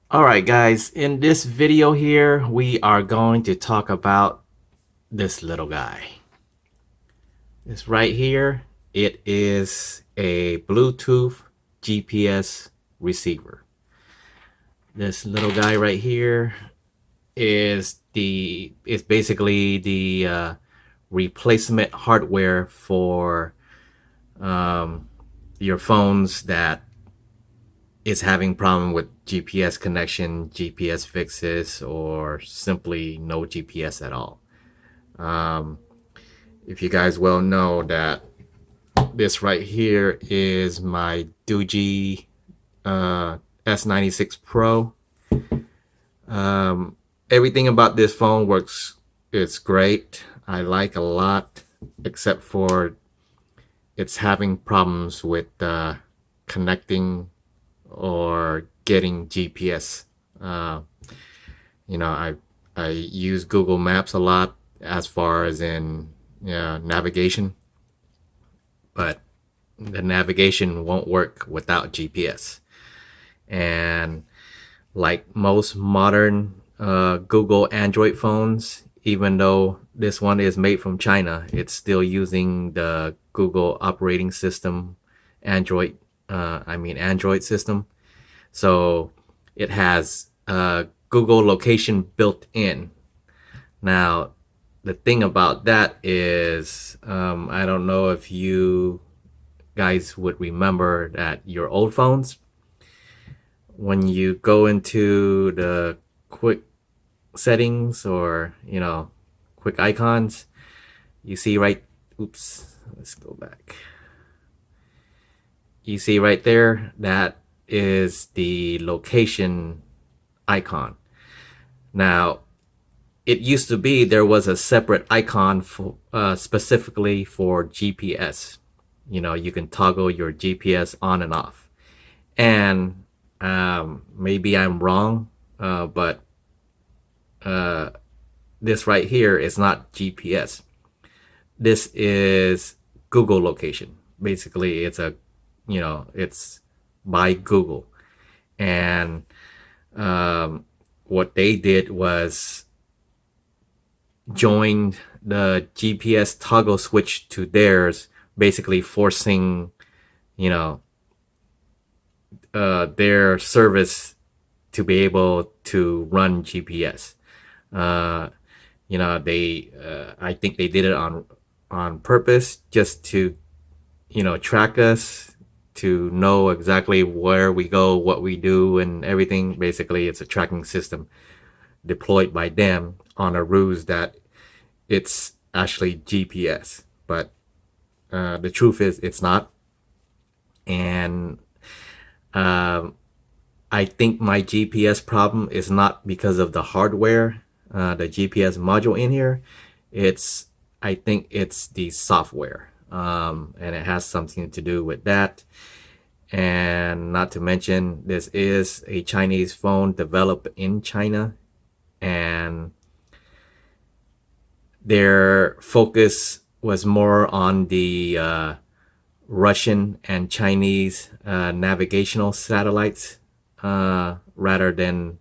Alright guys, in this video here, we are going to talk about this little guy. This right here, it is a Bluetooth GPS receiver. This little guy right here is basically the replacement hardware for your phones that is having problem with GPS connection, GPS fixes, or simply no GPS at all. If you guys well know that this right here is my Doogee S96 Pro. Everything about this phone works. It's great. I like a lot, except for it's having problems with connecting or getting GPS. I use Google Maps a lot as far as in navigation, but the navigation won't work without GPS. And like most modern Google Android phones, even though this one is made from China, it's still using the Google operating system, Android system. So it has Google location built in. Now, the thing about that is, I don't know if you guys would remember that your old phones, when you go into the quick settings or, quick icons, you see let's go back. You see right there, that is the location icon. Now, it used to be there was a separate icon for specifically for GPS. You can toggle your GPS on and off. And maybe I'm wrong, but this right here is not GPS. This is Google location. Basically, it's by Google. And what they did was joined the GPS toggle switch to theirs, basically forcing, their service to be able to run GPS. I think they did it on purpose, just to, track us, to know exactly where we go, what we do, and everything. Basically, it's a tracking system deployed by them on a ruse that it's actually GPS. But the truth is, it's not. And I think my GPS problem is not because of the hardware, the GPS module in here. I think it's the software, and it has something to do with that. And not to mention, this is a Chinese phone developed in China, and their focus was more on the Russian and Chinese navigational satellites, rather than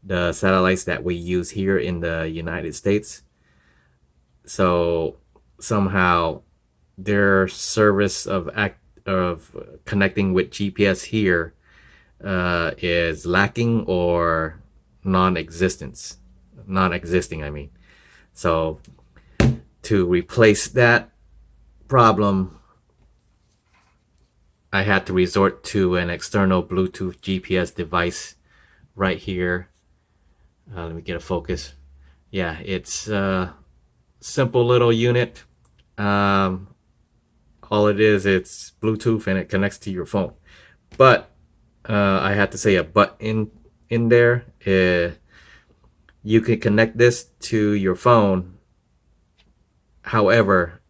the satellites that we use here in the United States. So somehow their service of connecting with GPS here is lacking or non-existing. I mean, so to replace that problem, I had to resort to an external Bluetooth GPS device right here. Let me get a focus. Yeah, it's a simple little unit. All it is, it's Bluetooth and it connects to your phone. But I had to say a but in there. You can connect this to your phone. However,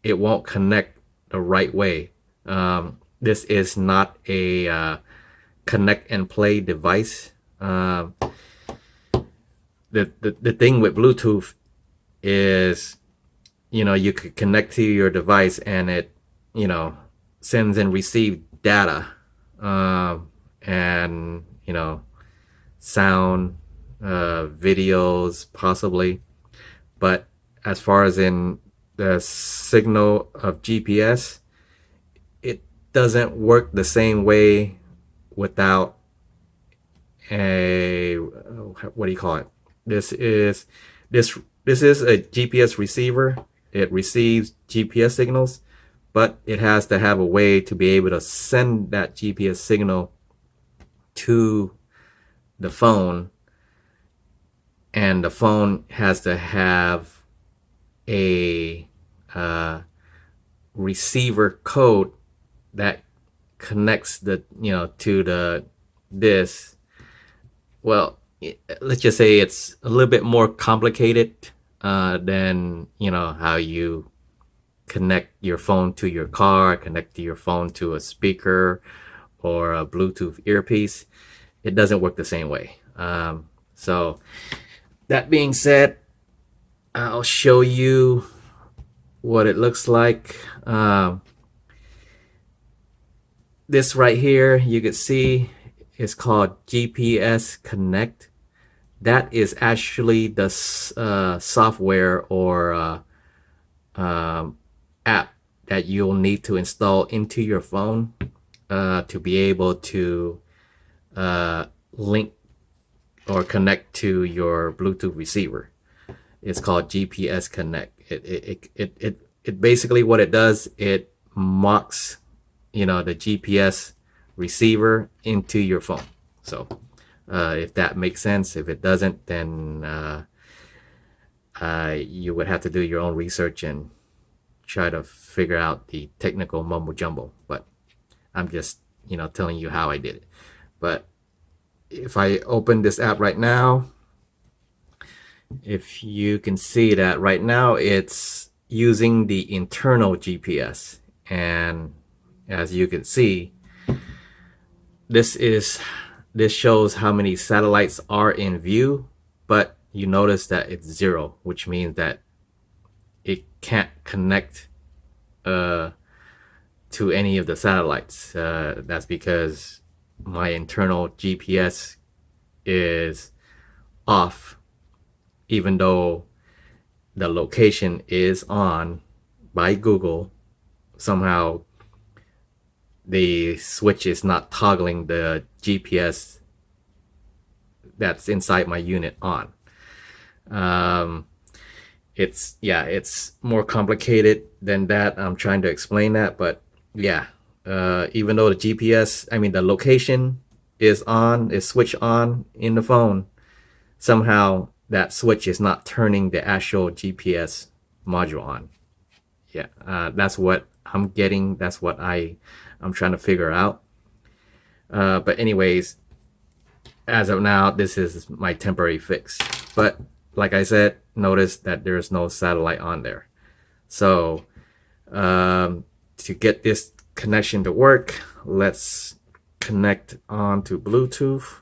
it won't connect the right way. This is not a connect and play device. The thing with Bluetooth is, you could connect to your device and it, sends and receives data, and sound, videos possibly. But as far as in the signal of GPS, it doesn't work the same way without a, what do you call it? This is this this is a GPS receiver. It receives GPS signals, but it has to have a way to be able to send that GPS signal to the phone, and the phone has to have a receiver code that connects the to the this. Well, let's just say it's a little bit more complicated than how you connect your phone to your car, connect your phone to a speaker or a Bluetooth earpiece. It doesn't work the same way. So that being said, I'll show you what it looks like. This right here, you can see, is called GPS Connect. That is actually the software or app that you'll need to install into your phone to be able to link or connect to your Bluetooth receiver. It's called GPS Connect. It basically, what it does, it mocks the GPS receiver into your phone. So if that makes sense. If it doesn't, then you would have to do your own research and try to figure out the technical mumbo jumbo. But I'm just telling you how I did it. But if I open this app right now, if you can see that right now it's using the internal GPS, and as you can see, this shows how many satellites are in view, but you notice that it's 0, which means that it can't connect to any of the satellites. That's because my internal GPS is off, even though the location is on by Google. Somehow the switch is not toggling the GPS that's inside my unit on. It's more complicated than that. I'm trying to explain that, but yeah, even though the GPS, the location is switched on in the phone, somehow that switch is not turning the actual GPS module on. Yeah, that's what I'm getting. That's what I'm trying to figure out. But anyways, as of now, this is my temporary fix. But like I said, notice that there's no satellite on there. So to get this connection to work, let's connect on to Bluetooth.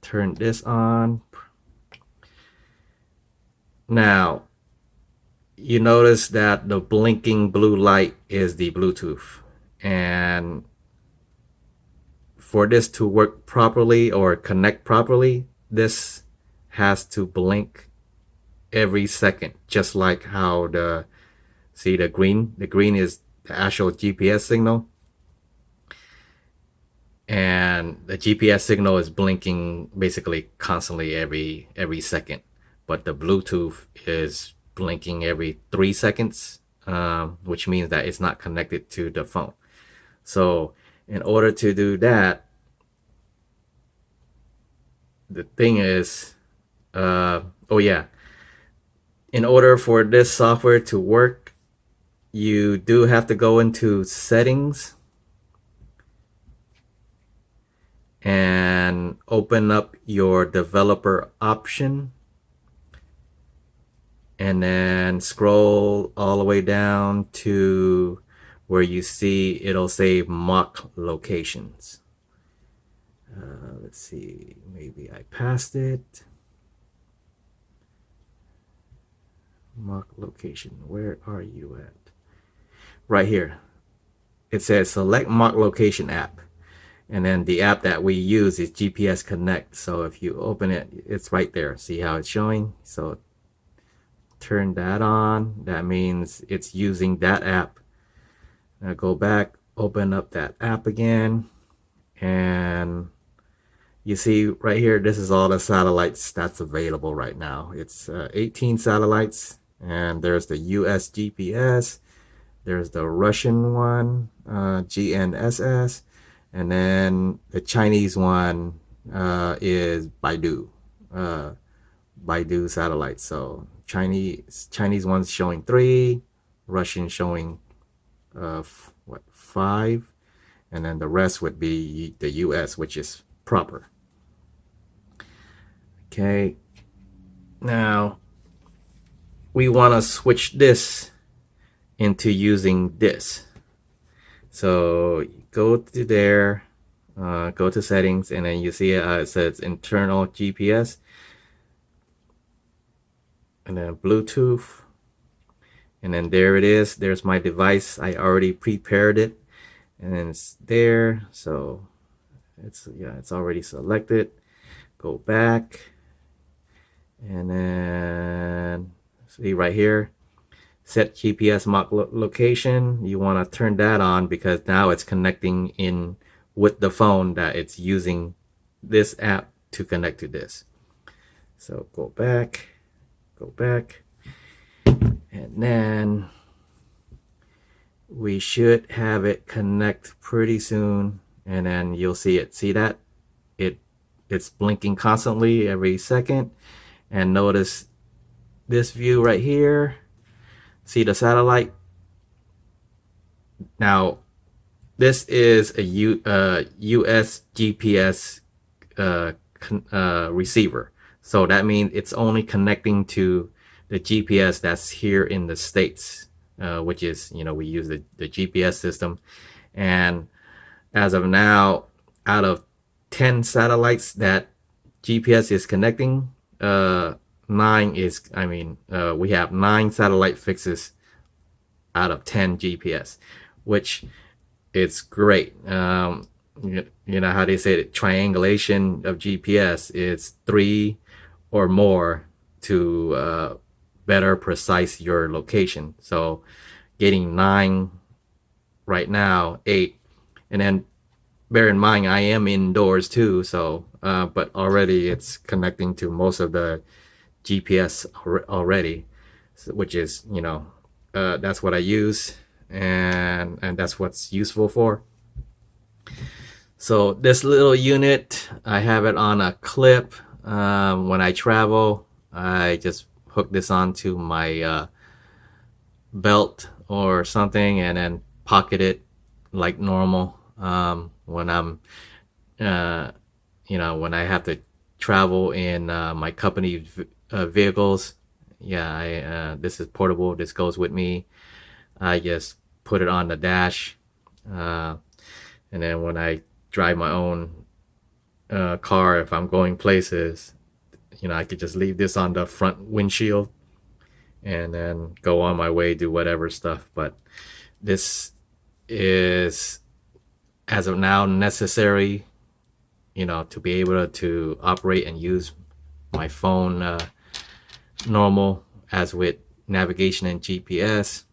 Turn this on. Now, you notice that the blinking blue light is the Bluetooth. And for this to work properly or connect properly, this has to blink every second, just like how the green is the actual GPS signal, and the GPS signal is blinking basically constantly every second, but the Bluetooth is blinking every 3 seconds, which means that it's not connected to the phone. So in order to do that, the thing is, in order for this software to work, you do have to go into settings and open up your developer option, and then scroll all the way down to where you see it'll say mock locations. Let's see, maybe I passed it. Mock location, where are you at? Right here. It says select mock location app. And then the app that we use is GPS Connect. So if you open it, it's right there. See how it's showing? So turn that on. That means it's using that app. Now go back, open up that app again, and you see right here, this is all the satellites that's available right now. It's 18 satellites, and there's the US GPS, there's the Russian one, GNSS, and then the Chinese one is Baidu, Baidu satellites. So Chinese one's showing 3, Russian showing 5, and then the rest would be the US, which is proper. Okay, now we want to switch this into using this. So go to there, go to settings, and then you see it says internal GPS, and then Bluetooth, and then there it is. There's my device. I already prepared it, and then it's there. So it's already selected. Go back, and then see right here, set GPS mock location. You want to turn that on because now it's connecting in with the phone that it's using this app to connect to this. So go back, and then we should have it connect pretty soon, and then you'll see it. See that? It's blinking constantly every second. And notice this view right here. See the satellite? Now, this is a US GPS receiver. So that means it's only connecting to the GPS that's here in the States, which is, we use the GPS system. And as of now, out of 10 satellites that GPS is connecting, we have 9 satellite fixes out of 10 GPS, which is great. You know how they say that triangulation of GPS is 3 or more to better precise your location. So getting 9 right now, 8, and then bear in mind I am indoors too, so but already it's connecting to most of the GPS already, which is that's what I use, and that's what's useful for. So this little unit, I have it on a clip. When I travel, I just hook this onto my belt or something, and then pocket it like normal. When I'm when I have to travel in my company vehicles, this is portable. This goes with me. I just put it on the dash, and then when I drive my own car, if I'm going places, I could just leave this on the front windshield and then go on my way, do whatever stuff. But this is, as of now, necessary, to be able to operate and use my phone normal, as with navigation and GPS.